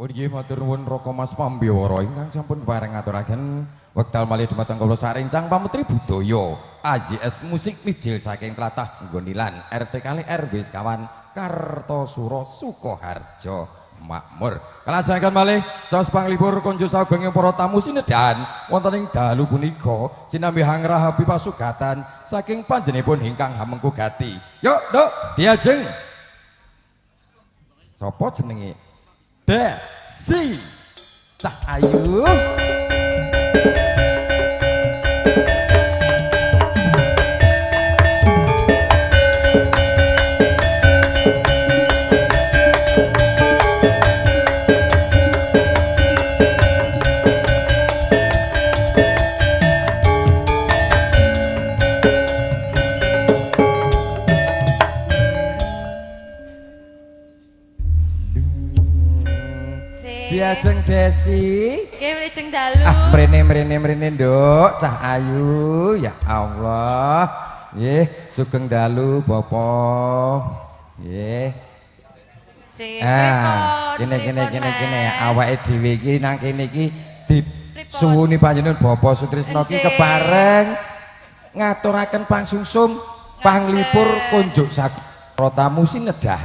Nggih matur nuwun Raka Mas Pambiwara ingkang sampun kepareng ngaturaken wekdal malih dumateng kula sarencang pamutri budaya AJS Musik Mijil saking tlatah Nggonilan RT kali RW sekawan Kartosuro Sukoharjo Makmur. Kalajengaken malih caos panglipur konjo sagenging para tamu sinedan wonten ing dalu punika sinambi hangrahapi pasugatan saking panjenenganipun ingkang hamengku gati. Yuk, Nduk, diajeng. Sopo jenenge? Desi Cah Ayu. Diajeng Desi. Nggih mrejeng dalu. Ah, mrene Nduk, Cah Ayu. Ya Allah. Nggih, sugeng dalu Bapa. Nggih. Kene awake dhewe iki nang kene iki disuwuni panjenengan Bapak Sutrisno iki kepareng ngaturaken pangsungsum panglipur kunjuk sakra tamu sinedah.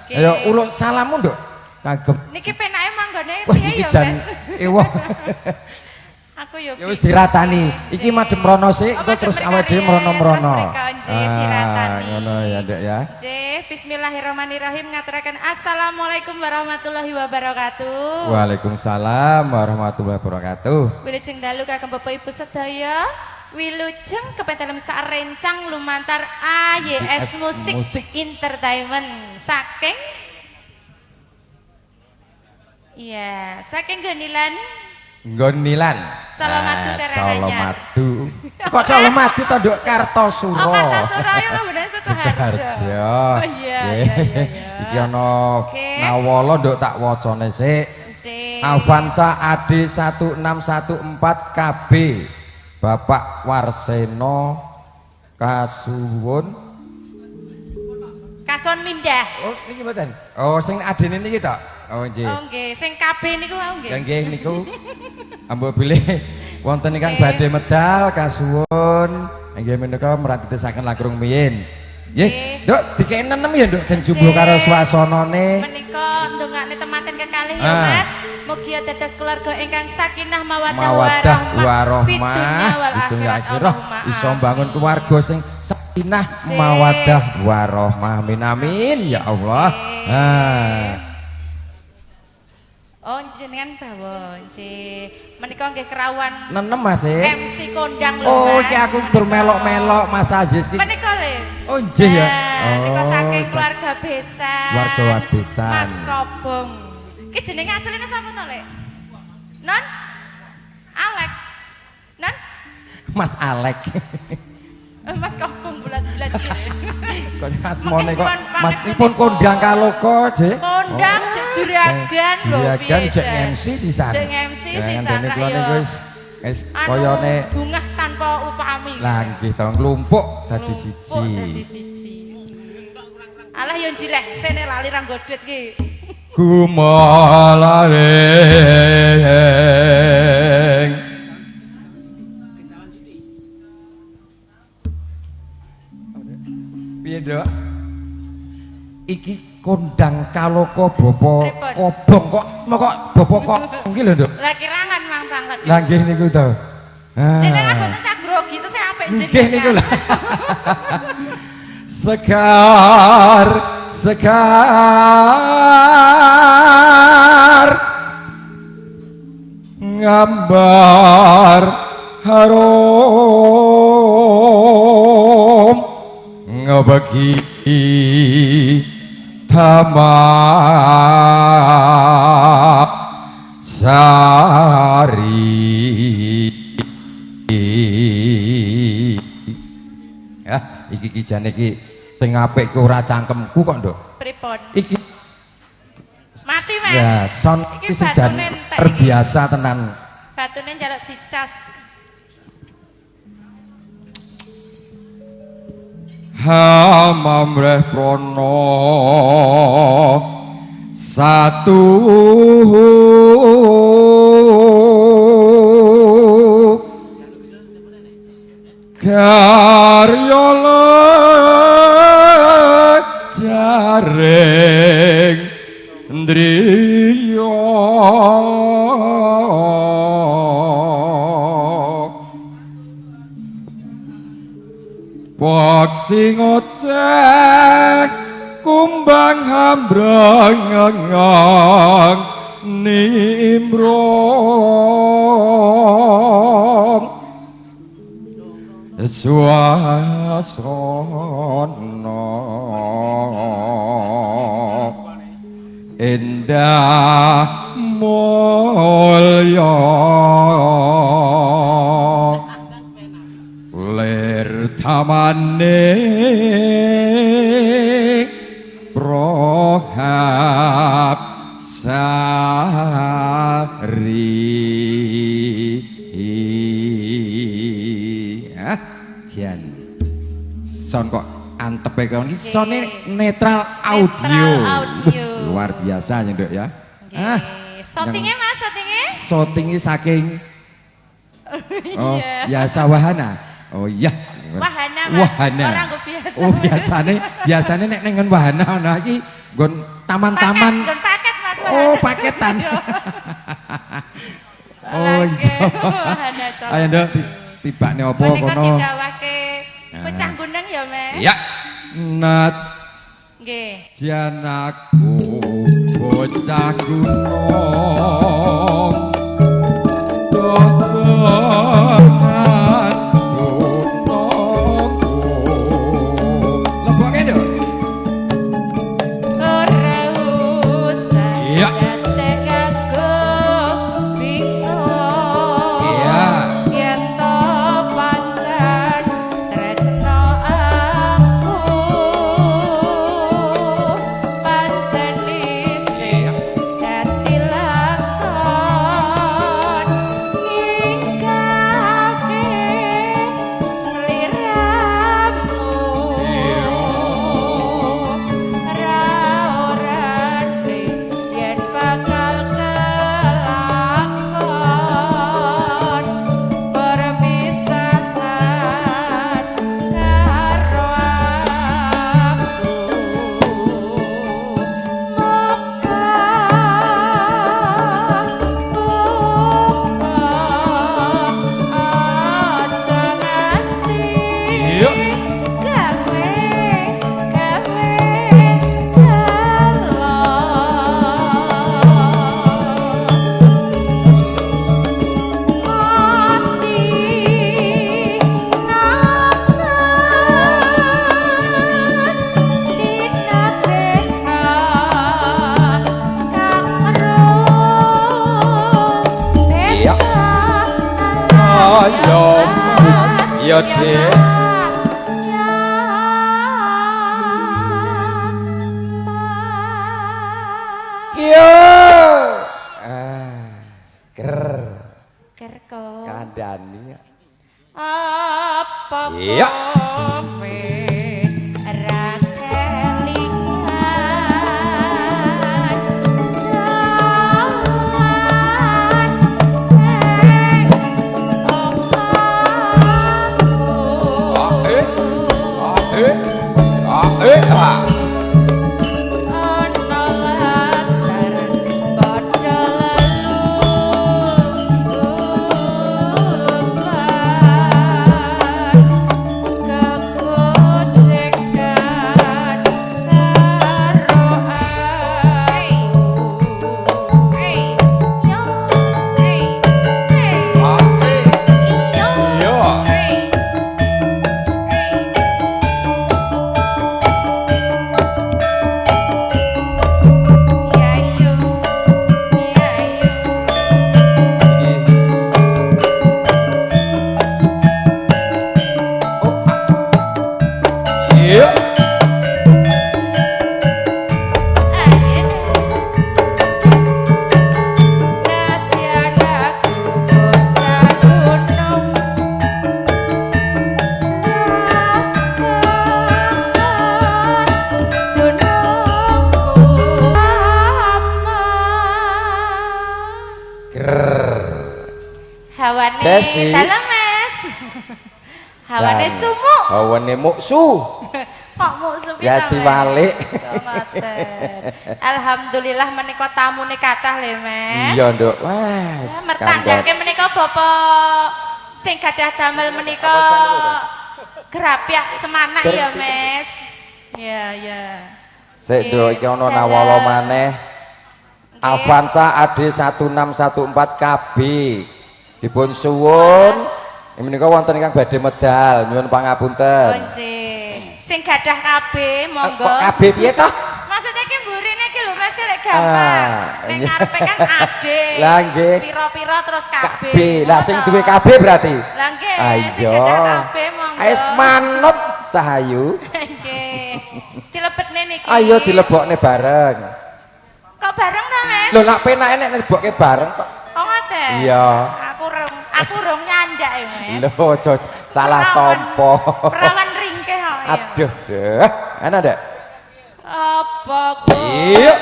Ayo ulun salamu Nduk. Kagem. Niki penake manggone Wah, piye iki ya, jan Mas? ewoh. Aku yo. Ya wis diratani. Iki madhep mrono sik, engko terus awake dhewe mrono-mrono. Ngono ya, Nduk ya. Nggih, bismillahirrahmanirrahim ngaturaken assalamualaikum warahmatullahi wabarakatuh. Waalaikumsalam warahmatullahi wabarakatuh. Wilujeng dalu kagem Bapak Ibu sedaya. Wilujeng kepentelem sarencang lumantar AYS Musik Entertainment saking iya, saking Nggonilan. Colomadu Karanganyar. Colomadu. Kok Colomadu to Nduk Kartosuro? Oh, Kartosuro ya bener Sukoharjo. Oh iya. Iki ana Nawala Nduk tak wacane sik. Cek. Avanza AD 1614 KB. Bapak Warseno kasuwun Kason mindah. Oh, niki mboten. Oh, sing adene niki tok. Oh, nggih. Oh nggih, sing KB niku wau nggih. Ya nggih niku. Ambo bilih wonten ingkang badhe medal kasuwun. Nggih menika meratitesaken langkung miyin. Nggih, Nduk dikene nenem ya Nduk den jumbo karo swasanane. Menika ndongakne temanten kekalih ya Mas. Mugi dados keluarga ingkang sakinah mawaddah warahmah. Fitunya akhirah iso mbangun keluarga sing sakinah mawaddah warahmah. Amin amin ya Allah. Oh jenengan bawa nggih. Menika nggih kerawan Nenem Mas MC kondang lho Mas. Oh iki aku gur melok-melok Mas Aziz iki. Menika lho. Oh nggih ya. Menika saking keluarga besan. Keluarga wabesan. Mas Kobong. Iki jenenge asline sapa to, Lek? Non? Alek. Non? Mas Alek. Mas Kobong bulat-bulat iki. Kok asmane kok Mas nipun kondang kaloka, Jek. Kondang juragan lho. Juragan jek MC sisan. Jek MC sisan. Dene kula niku wis koyone bungah tanpa upami. Lah nggih to nglumpuk dadi siji. Dadi siji. Alah yo njilek sene lali ra nggodhet ki. Gumalareng piye Nduk? Iki kondang kaloka Bapak Kobong kok Bapak kok iki lho Nduk. Lah kirangan Mang Panglet. Lah nggih niku to. Jenengan boten sak grogi terus apik jenengan. Nggih niku lho. Sekar ngambar harum ngebagi tamak sari. Iki jane iki sing apik ku ora cangkemku kok Nduk. Pripun? Iki mati Mas. ya son iki sejan terbiasa tenan. Batune njaluk dicas. Hamamreh prono satu karya jaring ndriya Pok sing ocek kumbang hambrang nimbrong swasana endah mulya lir tamane prohab sari jan son kok antepe kawan iki sone netral audio. Luar biasa ya Nduk ya. Shootingnya Mas, shootingnya? Shootingnya saking oh biasa wahana. Oh iya. Wahana Mas. Wahana. Orang kok biasa. Oh biasane nek nengen wahana ana iki nggon taman-taman. Paket, paket Mas. Wahana. Oh, paketan. Oh iya. Wahana colok. Ayo Nduk tibakne apa kono. Menika didhawuhke pecah gunung ya, Mas. Ya. Nat Nggih. janakku bocah gunung dodonan tunongku lebokke Nduk Ora usah iya gatek aku bingung iya yen to pancen tresno aku pancen isih dadi lakon ninggalke sliramu ra orane yen bakal kelakon perpisahan karo aku aja nganti iya gawe iya ayo iya Dek iya ger Kerko kandhani apa Iya. kowe ra kelingan jalan neng omahku ana latar padha lelungan Hawane Desi. dalam Mas. Hawane Jan. sumuk. Hawane muksu. Kok muksu Ya diwalik. Alhamdulillah menika tamune kathah lho Mas. Iya, Nduk. Wes. Ya, mertandake menika Bapak sing gadah damel menika Grapyak Semanak ya Mas. Ya. Sik Nduk iki ana nawala maneh. Avanza AD 1614 KB. Dipun suwun menika wonten ingkang badhe medal, nyuwun pangapunten. Oh nggih. Sing gadah KB monggo. Kok KB piye toh? Maksudnya ki mburine ki lho Mas lek gampang. Ning ngarepe kan AD. Lah nggih. Piro-piro terus KB. KB. Lah sing duwe KB berarti. Lah nggih. Sing Ayo. gadah KB monggo. Ais manut Cahayu. Nggih. Dilebetne niki. Ayo dilebokne bareng. Kok bareng ta Mas? Lho nak penake nek dilebokke bareng kok. Oh ngoten. Iya. Aku rong nyandak ya Mas. Lho aja salah tompo. Perawan ringkeh kok ya. Aduh, deh. Ana ndak? Apa kok? Iya.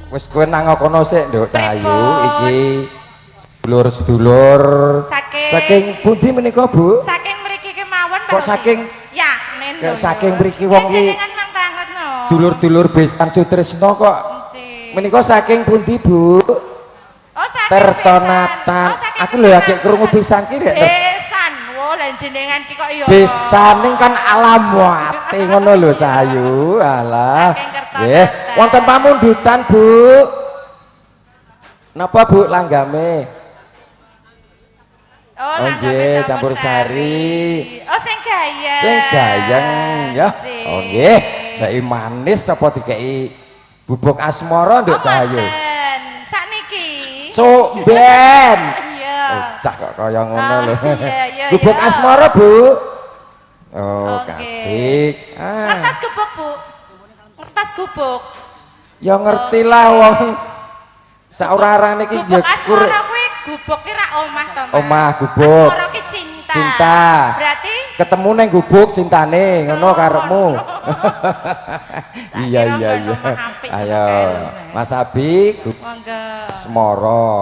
Wis kowe nang kono sik, Nduk Cahayu. Iki sedulur-sedulur saking pundi menika, Bu? Saking mriki kemawon Kok saking ya nen lho. saking mriki wong iki no. dulur-dulur besan Sutrisno kok menika saking pundi, Bu? Oh saking Tertonatan. Aku lho lagi krungu pisan ki rek. besan. Wo lan jenengan ki kok ya. Besaning kan alam wate ngono lho Cahayu. Alah. Nggih, wonten pamundutan, Bu. Napa, Bu, langgame? Oh, nggih, campur sari. Oh, sing gayeng. Sing gayeng ya. Oh nggih, saiki manis apa dikeki bubuk asmara, Nduk Cahayu? Sakniki. Somben. Iya. Oh, cah kok kaya ngono lho. Iya. Bubuk asmara, Bu. Oh, Oke. kasih. Kertas gubuk, Bu. Kertas gubuk. Ya ngertilah wong saurarane iki Gubuk jekur. asmara kuwi gubuk ki ra omah to, Mas. Omah gubuk. Asmara ki cinta. Cinta. Berarti Ketemu neng gubuk cintane ngono karepmu. Iya. kira nggon omah apik Ayo, ngono kae lho, Mas Abi, monggo. Asmara.